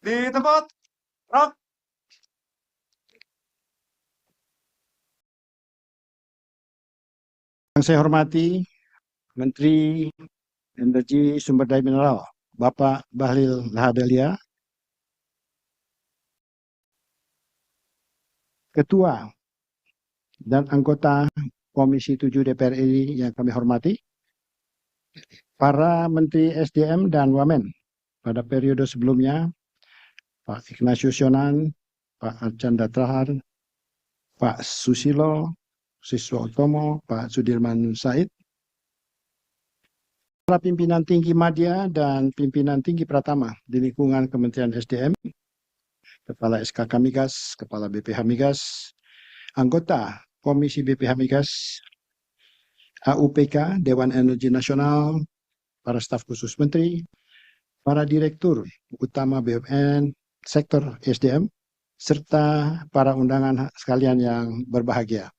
Di tempat, Rock. Yang saya hormati Menteri Energi Sumber Daya Mineral, Bapak Bahlil Lahadalia, Ketua dan anggota Komisi 7 DPR RI yang kami hormati, para Menteri SDM dan Wamen pada periode sebelumnya, Pak Ignatius Yonan, Pak Archandra Tahar, Pak Susilo Siswa Utomo, Pak Sudirman Said, para pimpinan tinggi Madya dan pimpinan tinggi Pratama di lingkungan Kementerian SDM, Kepala SKK Migas, Kepala BPH Migas, anggota Komisi BPH Migas, AUPK, Dewan Energi Nasional, para staf khusus menteri, para direktur utama BUMN, sektor SDM, serta para undangan sekalian yang berbahagia.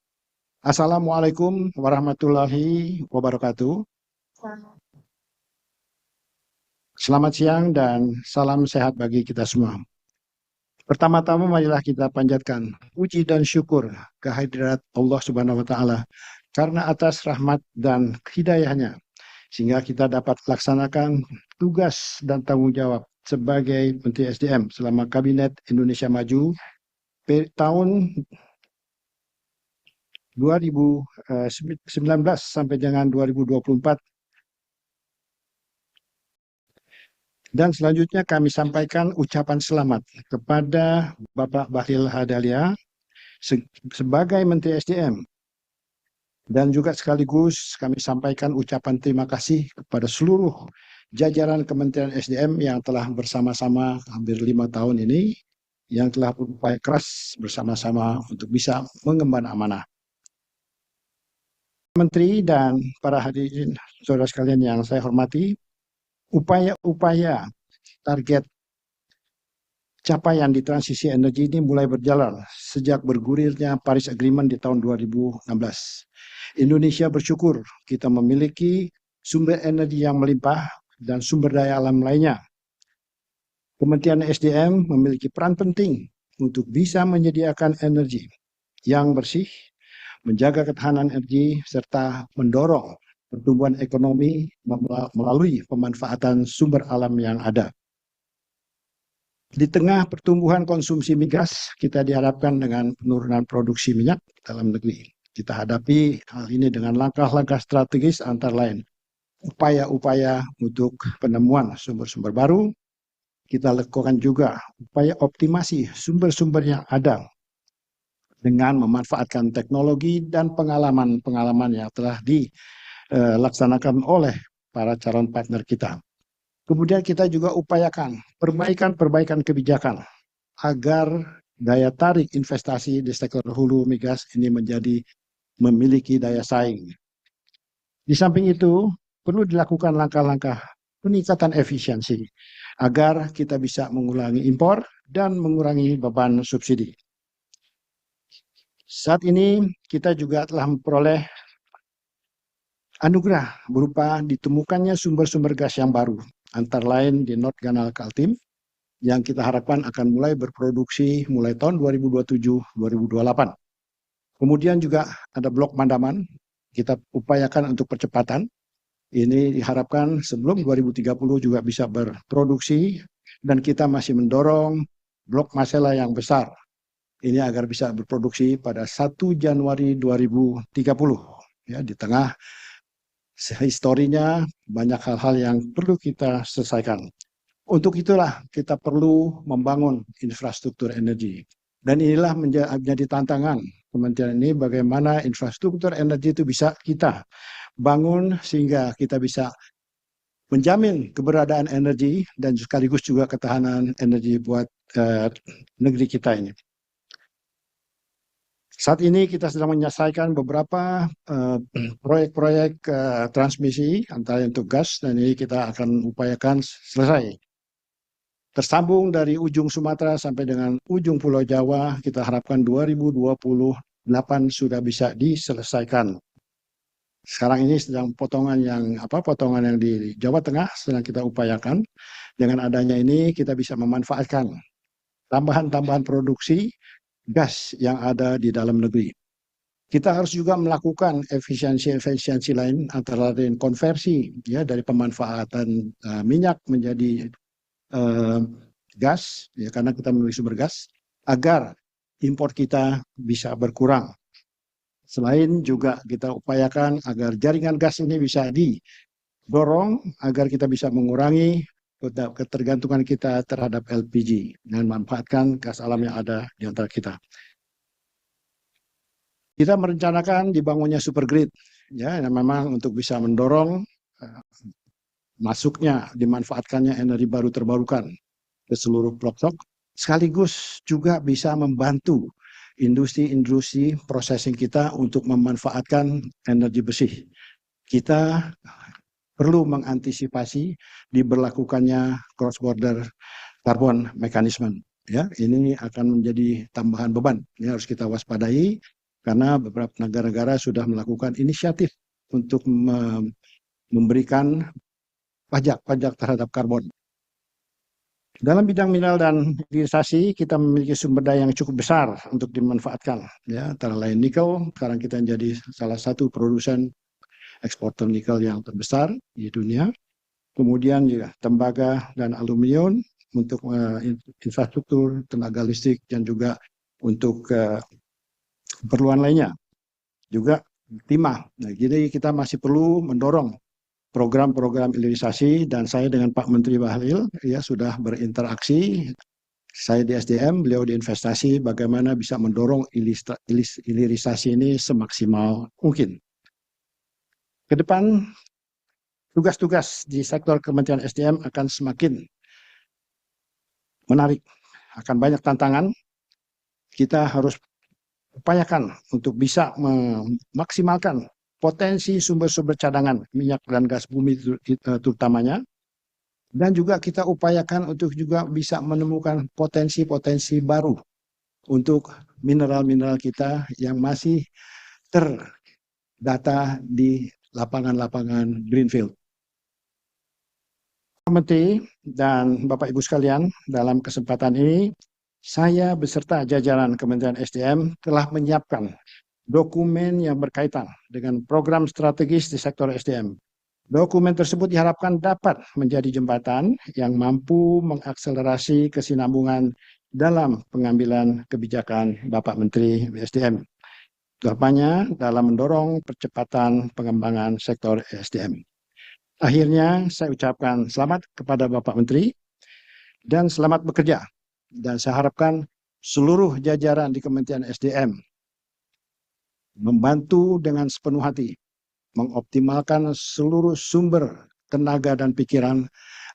Assalamualaikum warahmatullahi wabarakatuh. Selamat siang dan salam sehat bagi kita semua. Pertama-tama marilah kita panjatkan puji dan syukur kehadirat Allah Subhanahu wa taala karena atas rahmat dan hidayahnya sehingga kita dapat laksanakan tugas dan tanggung jawab sebagai Menteri SDM selama Kabinet Indonesia Maju tahun 2019 sampai dengan 2024. Dan selanjutnya kami sampaikan ucapan selamat kepada Bapak Bahlil Lahadalia sebagai Menteri SDM. Dan juga sekaligus kami sampaikan ucapan terima kasih kepada seluruh jajaran Kementerian SDM yang telah bersama-sama hampir 5 tahun ini, yang telah berupaya keras bersama-sama untuk bisa mengemban amanah. Menteri dan para hadirin saudara sekalian yang saya hormati, upaya-upaya target capaian di transisi energi ini mulai berjalan sejak bergulirnya Paris Agreement di tahun 2016. Indonesia bersyukur kita memiliki sumber energi yang melimpah dan sumber daya alam lainnya. Kementerian SDM memiliki peran penting untuk bisa menyediakan energi yang bersih, menjaga ketahanan energi, serta mendorong pertumbuhan ekonomi melalui pemanfaatan sumber alam yang ada. Di tengah pertumbuhan konsumsi migas, kita diharapkan dengan penurunan produksi minyak dalam negeri. Kita hadapi hal ini dengan langkah-langkah strategis antara lain upaya-upaya untuk penemuan sumber-sumber baru. Kita lakukan juga upaya optimasi sumber-sumber yang ada dengan memanfaatkan teknologi dan pengalaman-pengalaman yang telah dilaksanakan oleh para calon partner kita. Kemudian kita juga upayakan perbaikan kebijakan agar daya tarik investasi di sektor hulu migas ini memiliki daya saing. Di samping itu, perlu dilakukan langkah-langkah peningkatan efisiensi agar kita bisa mengurangi impor dan mengurangi beban subsidi. Saat ini kita juga telah memperoleh anugerah berupa ditemukannya sumber-sumber gas yang baru, antara lain di North Canal Kaltim, yang kita harapkan akan mulai berproduksi mulai tahun 2027-2028. Kemudian juga ada Blok Mandaman, kita upayakan untuk percepatan. Ini diharapkan sebelum 2030 juga bisa berproduksi, dan kita masih mendorong Blok Masela yang besar ini agar bisa berproduksi pada 1 Januari 2030. Ya, di tengah historinya banyak hal-hal yang perlu kita selesaikan. Untuk itulah kita perlu membangun infrastruktur energi. Dan inilah menjadi tantangan Kementerian ini, bagaimana infrastruktur energi itu bisa kita bangun sehingga kita bisa menjamin keberadaan energi dan sekaligus juga ketahanan energi buat negeri kita ini. Saat ini kita sedang menyelesaikan beberapa proyek-proyek transmisi antara untuk gas, dan ini kita akan upayakan selesai. Tersambung dari ujung Sumatera sampai dengan ujung Pulau Jawa, kita harapkan 2028 sudah bisa diselesaikan. Sekarang ini sedang potongan yang di Jawa Tengah sedang kita upayakan, Dengan adanya ini kita bisa memanfaatkan tambahan-tambahan produksi gas yang ada di dalam negeri. Kita harus juga melakukan efisiensi-efisiensi lain antara lain konversi ya dari pemanfaatan minyak menjadi gas ya karena kita memiliki sumber gas agar impor kita bisa berkurang. Selain juga kita upayakan agar jaringan gas ini bisa didorong agar kita bisa mengurangi ketergantungan kita terhadap LPG dan memanfaatkan gas alam yang ada di antara kita. Kita merencanakan dibangunnya super grid, ya, yang memang untuk bisa mendorong masuknya, dimanfaatkannya energi baru terbarukan ke seluruh pelosok, sekaligus juga bisa membantu industri-industri processing kita untuk memanfaatkan energi bersih. Kita perlu mengantisipasi diberlakukannya cross-border carbon mechanism. Ya, ini akan menjadi tambahan beban. Ini harus kita waspadai karena beberapa negara-negara sudah melakukan inisiatif untuk memberikan pajak terhadap karbon. Dalam bidang mineral dan hilirisasi, kita memiliki sumber daya yang cukup besar untuk dimanfaatkan. Ya, antara lain nikel, sekarang kita menjadi salah satu produsen eksporter nikel yang terbesar di dunia. Kemudian juga tembaga dan aluminium untuk infrastruktur, tenaga listrik, dan juga untuk keperluan lainnya. Juga timah. Nah, jadi kita masih perlu mendorong program-program hilirisasi dan saya dengan Pak Menteri Bahlil ya sudah berinteraksi. Saya di SDM, beliau di investasi, bagaimana bisa mendorong hilirisasi ini semaksimal mungkin. Ke depan, tugas-tugas di sektor Kementerian SDM akan semakin menarik, akan banyak tantangan. Kita harus upayakan untuk bisa memaksimalkan potensi sumber-sumber cadangan minyak dan gas bumi terutamanya. Dan juga kita upayakan untuk juga bisa menemukan potensi-potensi baru untuk mineral-mineral kita yang masih terdata di lapangan-lapangan greenfield. Pak Menteri dan Bapak Ibu sekalian, dalam kesempatan ini saya beserta jajaran Kementerian SDM telah menyiapkan dokumen yang berkaitan dengan program strategis di sektor SDM. Dokumen tersebut diharapkan dapat menjadi jembatan yang mampu mengakselerasi kesinambungan dalam pengambilan kebijakan Bapak Menteri SDM, terutamanya dalam mendorong percepatan pengembangan sektor SDM. Akhirnya saya ucapkan selamat kepada Bapak Menteri dan selamat bekerja. Dan saya harapkan seluruh jajaran di Kementerian SDM membantu dengan sepenuh hati, mengoptimalkan seluruh sumber tenaga dan pikiran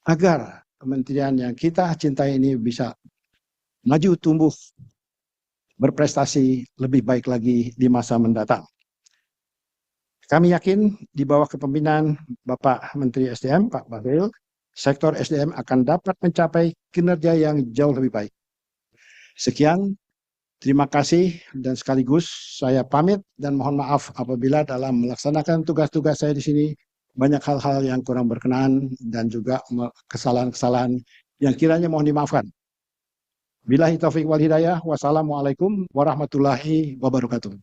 agar kementerian yang kita cintai ini bisa maju, tumbuh, berprestasi lebih baik lagi di masa mendatang. Kami yakin di bawah kepemimpinan Bapak Menteri SDM, Pak Bahlil, sektor SDM akan dapat mencapai kinerja yang jauh lebih baik. Sekian. Terima kasih dan sekaligus saya pamit dan mohon maaf apabila dalam melaksanakan tugas-tugas saya di sini banyak hal-hal yang kurang berkenan dan juga kesalahan-kesalahan yang kiranya mohon dimaafkan. Billahi taufiq wal hidayah. Wassalamualaikum warahmatullahi wabarakatuh.